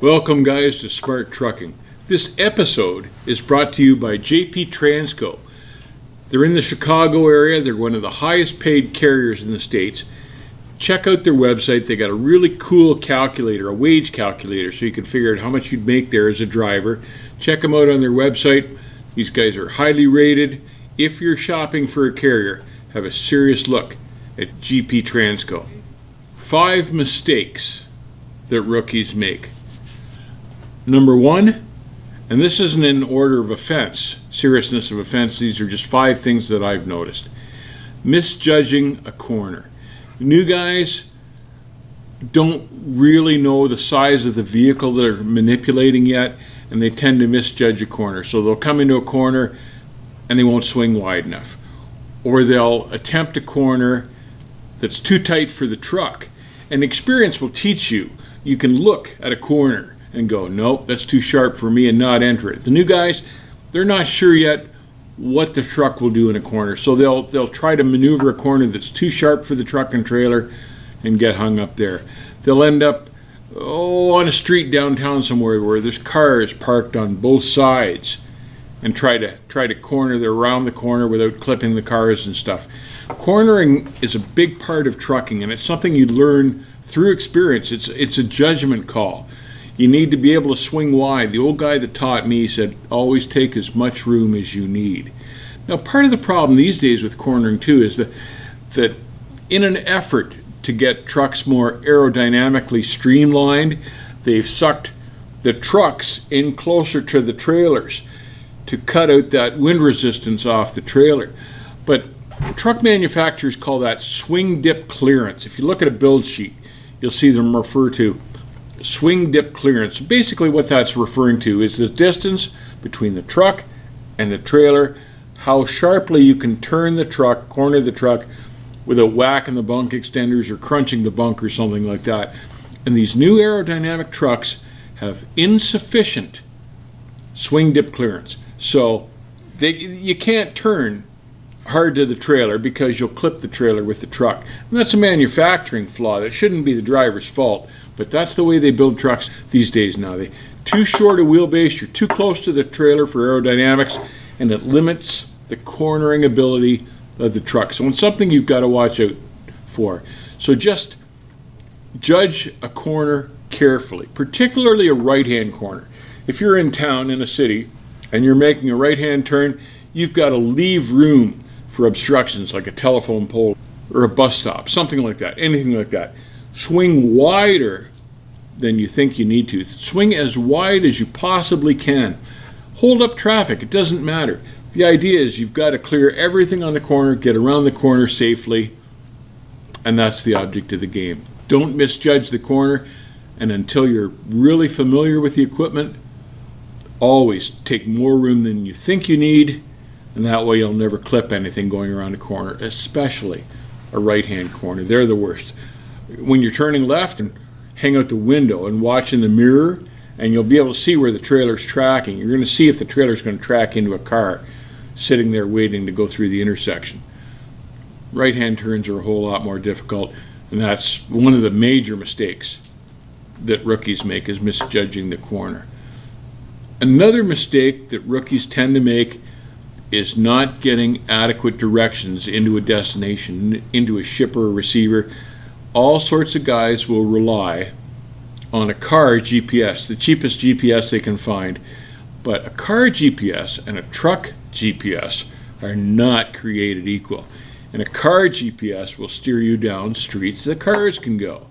Welcome guys to Smart Trucking. This episode is brought to you by JP Transco. They're in the Chicago area. They're one of the highest paid carriers in the States. Check out their website. They got a really cool calculator, a wage calculator, so you can figure out how much you'd make there as a driver. Check them out on their website. These guys are highly rated. If you're shopping for a carrier, have a serious look at JP Transco. 5 mistakes that rookies make. Number 1, and this isn't in order of offense, seriousness of offense, these are just 5 things that I've noticed. Misjudging a corner. New guys don't really know the size of the vehicle they're manipulating yet, and they tend to misjudge a corner. So they'll come into a corner and they won't swing wide enough. Or they'll attempt a corner that's too tight for the truck. And experience will teach you. You can look at a corner and go, nope, that's too sharp for me, and not enter it. The new guys, they're not sure yet what the truck will do in a corner, so they'll try to maneuver a corner that's too sharp for the truck and trailer and get hung up there. They'll end up on a street downtown somewhere where there's cars parked on both sides and try to corner around the corner without clipping the cars and stuff. Cornering is a big part of trucking, and it's something you learn through experience. It's a judgment call. You need to be able to swing wide. The old guy that taught me said, always take as much room as you need. Now, part of the problem these days with cornering too is that in an effort to get trucks more aerodynamically streamlined, they've sucked the trucks in closer to the trailers to cut out that wind resistance off the trailer. But truck manufacturers call that swing dip clearance. If you look at a build sheet, you'll see them refer to swing dip clearance. Basically what that's referring to is the distance between the truck and the trailer, how sharply you can turn the truck, corner the truck, without whacking the bunk extenders or crunching the bunk or something like that. And these new aerodynamic trucks have insufficient swing dip clearance. So you can't turn hard to the trailer because you'll clip the trailer with the truck. And that's a manufacturing flaw. That shouldn't be the driver's fault, but that's the way they build trucks these days now. They too short a wheelbase, you're too close to the trailer for aerodynamics, and it limits the cornering ability of the truck. So it's something you've got to watch out for. So just judge a corner carefully, particularly a right-hand corner. If you're in town in a city and you're making a right-hand turn, you've got to leave room for obstructions like a telephone pole or a bus stop, something like that, anything like that. Swing wider than you think you need to. Swing as wide as you possibly can. Hold up traffic, it doesn't matter. The idea is you've got to clear everything on the corner, get around the corner safely, and that's the object of the game. Don't misjudge the corner, and until you're really familiar with the equipment, always take more room than you think you need, and that way you'll never clip anything going around a corner, especially a right-hand corner. They're the worst. When you're turning left, and hang out the window and watch in the mirror, and you'll be able to see where the trailer's tracking. You're going to see if the trailer's going to track into a car sitting there waiting to go through the intersection. Right-hand turns are a whole lot more difficult, and that's one of the major mistakes that rookies make, is misjudging the corner. Another mistake that rookies tend to make is not getting adequate directions into a destination, into a shipper or receiver. All sorts of guys will rely on a car GPS, the cheapest GPS they can find. But a car GPS and a truck GPS are not created equal. And a car GPS will steer you down streets that cars can go.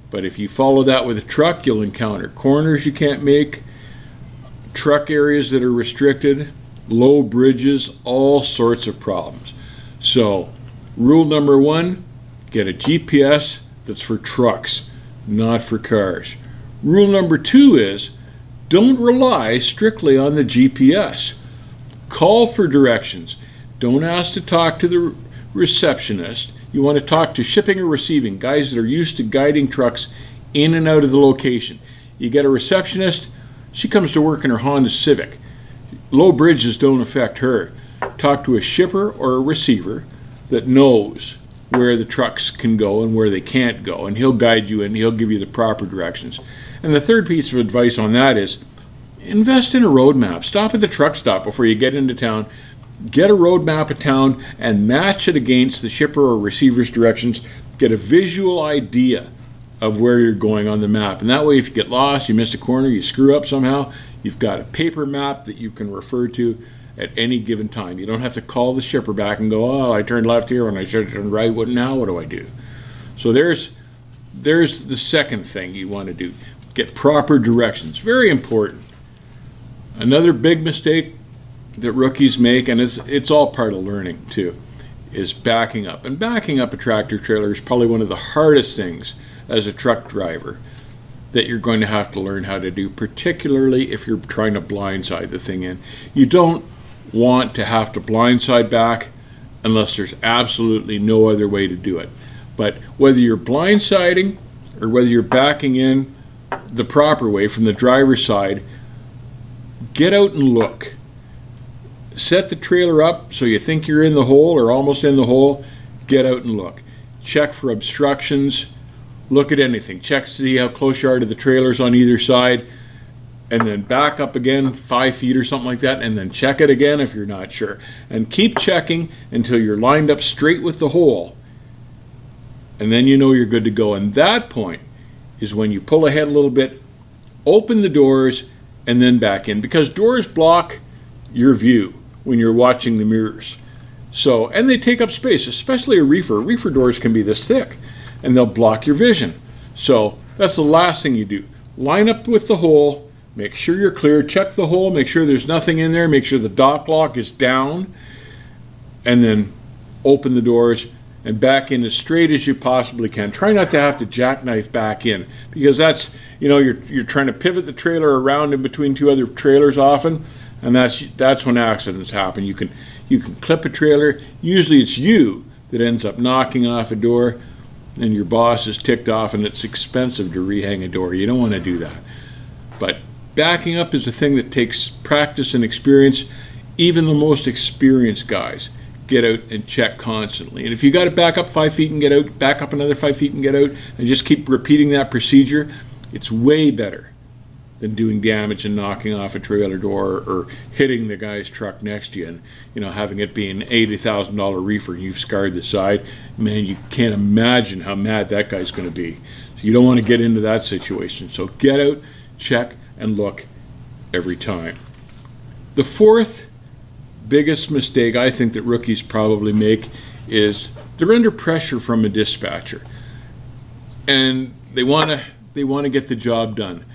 But if you follow that with a truck, you'll encounter corners you can't make, truck areas that are restricted, low bridges, all sorts of problems. So, rule number 1, get a GPS that's for trucks, not for cars. Rule number 2 is, don't rely strictly on the GPS. Call for directions. Don't ask to talk to the receptionist. You want to talk to shipping or receiving, guys that are used to guiding trucks in and out of the location. You get a receptionist, she comes to work in her Honda Civic. Low bridges don't affect her. Talk to a shipper or a receiver that knows where the trucks can go and where they can't go, and he'll guide you and he'll give you the proper directions. And the third piece of advice on that is invest in a road map. Stop at the truck stop before you get into town. Get a road map of town and match it against the shipper or receiver's directions. Get a visual idea of where you're going on the map. And that way, if you get lost, you missed a corner, you screw up somehow, you've got a paper map that you can refer to at any given time. You don't have to call the shipper back and go, oh, I turned left here when I should have turned right. Now what do I do? So there's the second thing you want to do. Get proper directions. Very important. Another big mistake that rookies make, and it's all part of learning too, is backing up. And backing up a tractor trailer is probably one of the hardest things as a truck driver that you're going to have to learn how to do, particularly if you're trying to blindside the thing in. You don't want to have to blindside back unless there's absolutely no other way to do it. But whether you're blindsiding or whether you're backing in the proper way from the driver's side, get out and look. Set the trailer up so you think you're in the hole or almost in the hole. Get out and look. Check for obstructions. Look at anything. Check to see how close you are to the trailers on either side, and then back up again 5 feet or something like that, and then check it again if you're not sure. And keep checking until you're lined up straight with the hole, and then you know you're good to go. And that point is when you pull ahead a little bit, open the doors, and then back in, because doors block your view when you're watching the mirrors. So, and they take up space, especially a reefer. Reefer doors can be this thick, and they'll block your vision. So that's the last thing you do. Line up with the hole, make sure you're clear, check the hole, make sure there's nothing in there, make sure the dock lock is down, and then open the doors and back in as straight as you possibly can. Try not to have to jackknife back in, because that's, you know, you're trying to pivot the trailer around in between two other trailers often, and that's when accidents happen. You can clip a trailer. Usually it's you that ends up knocking off a door, and your boss is ticked off, and it's expensive to rehang a door. You don't want to do that. But backing up is a thing that takes practice and experience. Even the most experienced guys get out and check constantly. And if you got to back up 5 feet and get out, back up another 5 feet and get out, and just keep repeating that procedure, it's way better than doing damage and knocking off a trailer door or hitting the guy's truck next to you and, you know, having it be an $80,000 reefer and you've scarred the side. Man, you can't imagine how mad that guy's going to be. So you don't want to get into that situation. So get out, check, and look every time. The fourth biggest mistake I think that rookies probably make is they're under pressure from a dispatcher, and they want to get the job done,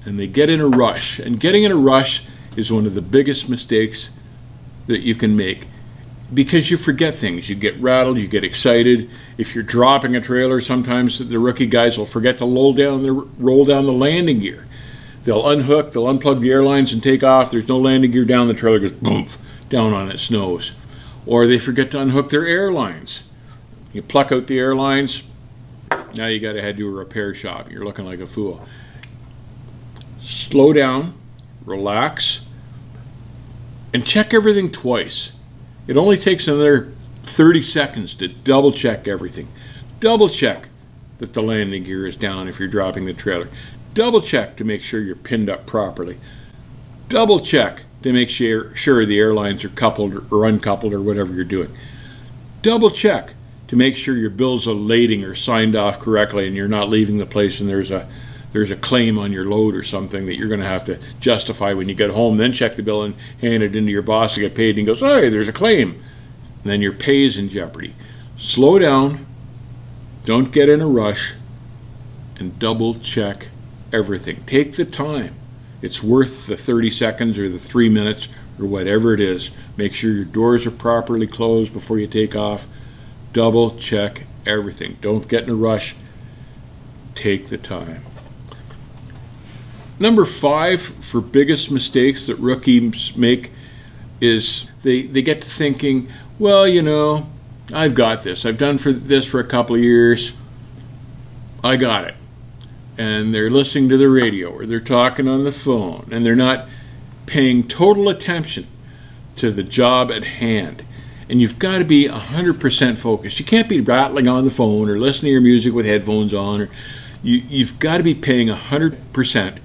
and they get in a rush. And getting in a rush is one of the biggest mistakes that you can make, because you forget things. You get rattled, you get excited. If you're dropping a trailer, sometimes the rookie guys will forget to roll down the landing gear. They'll unhook, they'll unplug the airlines and take off. There's no landing gear down, the trailer goes boom, down on its nose. Or they forget to unhook their airlines. You pluck out the airlines, now you got to head to a repair shop. You're looking like a fool. Slow down, relax, and check everything twice. It only takes another 30 seconds to double check everything. Double check that the landing gear is down if you're dropping the trailer. Double check to make sure you're pinned up properly. Double check to make sure the airlines are coupled or uncoupled or whatever you're doing. Double check to make sure your bills of lading are signed off correctly and you're not leaving the place and there's a claim on your load or something that you're going to have to justify when you get home. Then check the bill and hand it into your boss to get paid, and he goes, hey, there's a claim. And then your pay is in jeopardy. Slow down, don't get in a rush, and double check everything. Take the time. It's worth the 30 seconds or the 3 minutes or whatever it is. Make sure your doors are properly closed before you take off. Double check everything. Don't get in a rush. Take the time. Number 5 for biggest mistakes that rookies make is they get to thinking, well, you know, I've got this. I've done this for a couple of years. I got it. And they're listening to the radio or they're talking on the phone, and they're not paying total attention to the job at hand. And you've got to be 100% focused. You can't be rattling on the phone or listening to your music with headphones on or You've got to be paying 100%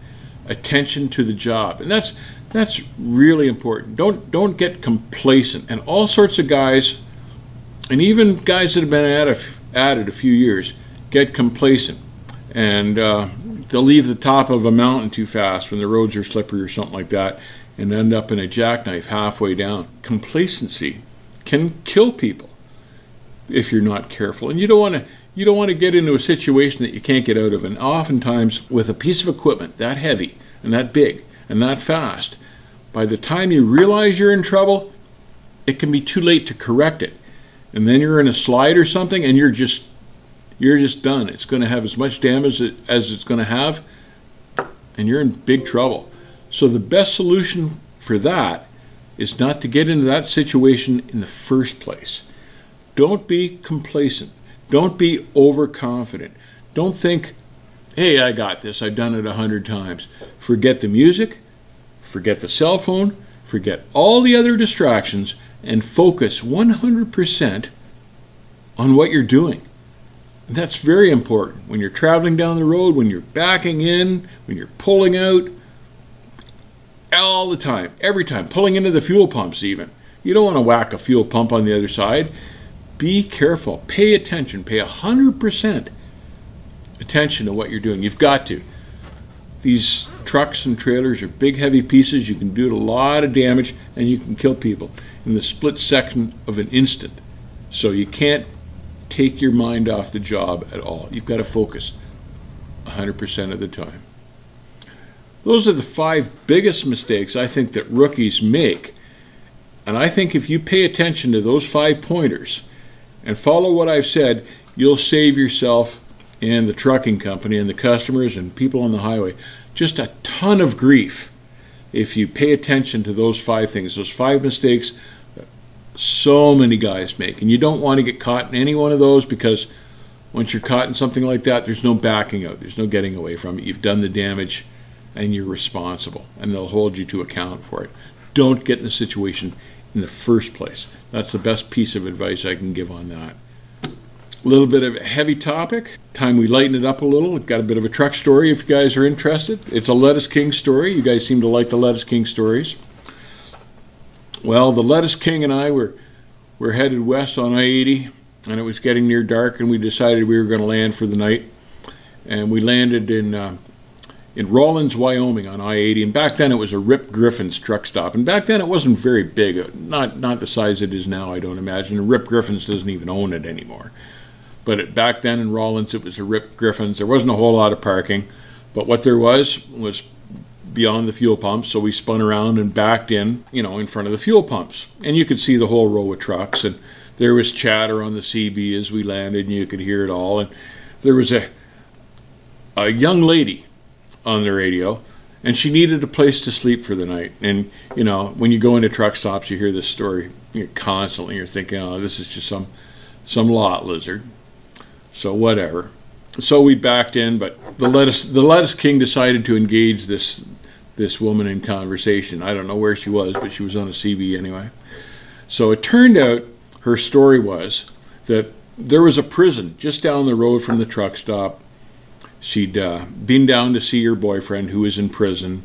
attention to the job, and that's really important. Don't get complacent. And all sorts of guys, and even guys that have been at it a few years, get complacent, and they'll leave the top of a mountain too fast when the roads are slippery or something like that, and end up in a jackknife halfway down. Complacency can kill people if you're not careful, and you don't want to get into a situation that you can't get out of. And oftentimes, with a piece of equipment that heavy and that big and that fast, by the time you realize you're in trouble, it can be too late to correct it, and then you're in a slide or something, and you're just done. It's going to have as much damage as it's going to have, and you're in big trouble. So the best solution for that is not to get into that situation in the first place. Don't be complacent. Don't be overconfident. Don't think, hey, I got this. I've done it 100 times. Forget the music. Forget the cell phone. Forget all the other distractions, and focus 100% on what you're doing. And that's very important. When you're traveling down the road, when you're backing in, when you're pulling out, all the time, every time, pulling into the fuel pumps even. You don't want to whack a fuel pump on the other side. Be careful. Pay attention. Pay 100% attention to what you're doing. You've got to. These trucks and trailers are big, heavy pieces. You can do a lot of damage, and you can kill people in the split second of an instant. So you can't take your mind off the job at all. You've got to focus 100% of the time. Those are the 5 biggest mistakes I think that rookies make. And I think if you pay attention to those 5 pointers and follow what I've said, you'll save yourself and the trucking company and the customers and people on the highway just a ton of grief if you pay attention to those 5 things, those 5 mistakes that so many guys make. And you don't want to get caught in any one of those, because once you're caught in something like that, there's no backing out. There's no getting away from it. You've done the damage, and you're responsible, and they'll hold you to account for it. Don't get in the situation in the first place. That's the best piece of advice I can give on that. A little bit of a heavy topic. Time we lighten it up a little. I've got a bit of a truck story if you guys are interested. It's a Lettuce King story. You guys seem to like the Lettuce King stories. Well, the Lettuce King and I were headed west on I-80, and it was getting near dark, and we decided we were going to land for the night. And we landed in Rawlins, Wyoming on I-80, and back then it was a Rip Griffin's truck stop, and back then it wasn't very big, not the size it is now, I don't imagine, and Rip Griffin's doesn't even own it anymore. But back then in Rawlins it was a Rip Griffin's. There wasn't a whole lot of parking, but what there was beyond the fuel pumps, so we spun around and backed in, in front of the fuel pumps, and you could see the whole row of trucks, and there was chatter on the CB as we landed, and you could hear it all, and there was a young lady on the radio, and she needed a place to sleep for the night. And when you go into truck stops, you hear this story constantly. You're thinking, oh, this is just some lot lizard, so whatever. So we backed in, but the Lettuce King decided to engage this woman in conversation. I don't know where she was, but she was on a CB anyway. So it turned out her story was that there was a prison just down the road from the truck stop. She'd been down to see her boyfriend who was in prison,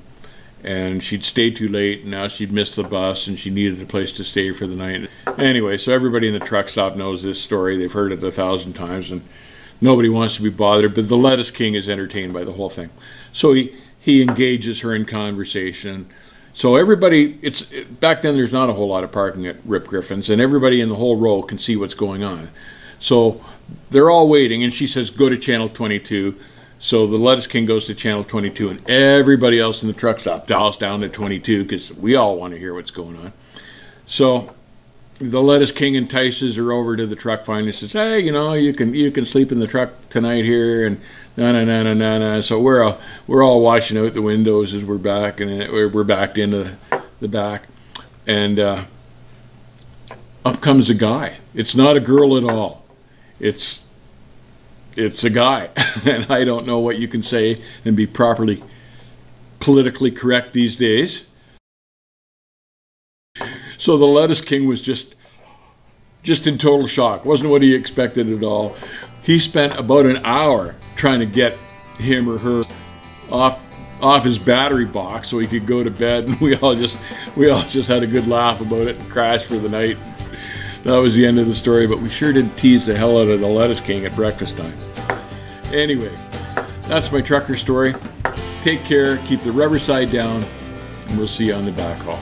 and she'd stayed too late, and now she'd missed the bus, and she needed a place to stay for the night. Anyway, so everybody in the truck stop knows this story. They've heard it 1,000 times, and nobody wants to be bothered, but the Lettuce King is entertained by the whole thing. So he engages her in conversation. So everybody, back then there's not a whole lot of parking at Rip Griffin's, and everybody in the whole row can see what's going on. So they're all waiting, and she says, go to channel 22. So the Lettuce King goes to channel 22, and everybody else in the truck stop dials down to 22 because we all want to hear what's going on. So the Lettuce King entices her over to the truck finder and says, hey, you can sleep in the truck tonight here, and no. So we're all washing out the windows as we're back, and we're backed into the back, and up comes a guy. It's not a girl at all. It's a guy, and I don't know what you can say and be properly politically correct these days. So the Lettuce King was just in total shock. Wasn't what he expected at all. He spent about an hour trying to get him or her off his battery box so he could go to bed, and we all just had a good laugh about it and crashed for the night. That was the end of the story, but we sure did tease the hell out of the lettuce king at breakfast time. Anyway, that's my trucker story. Take care, keep the rubber side down, and we'll see you on the back haul.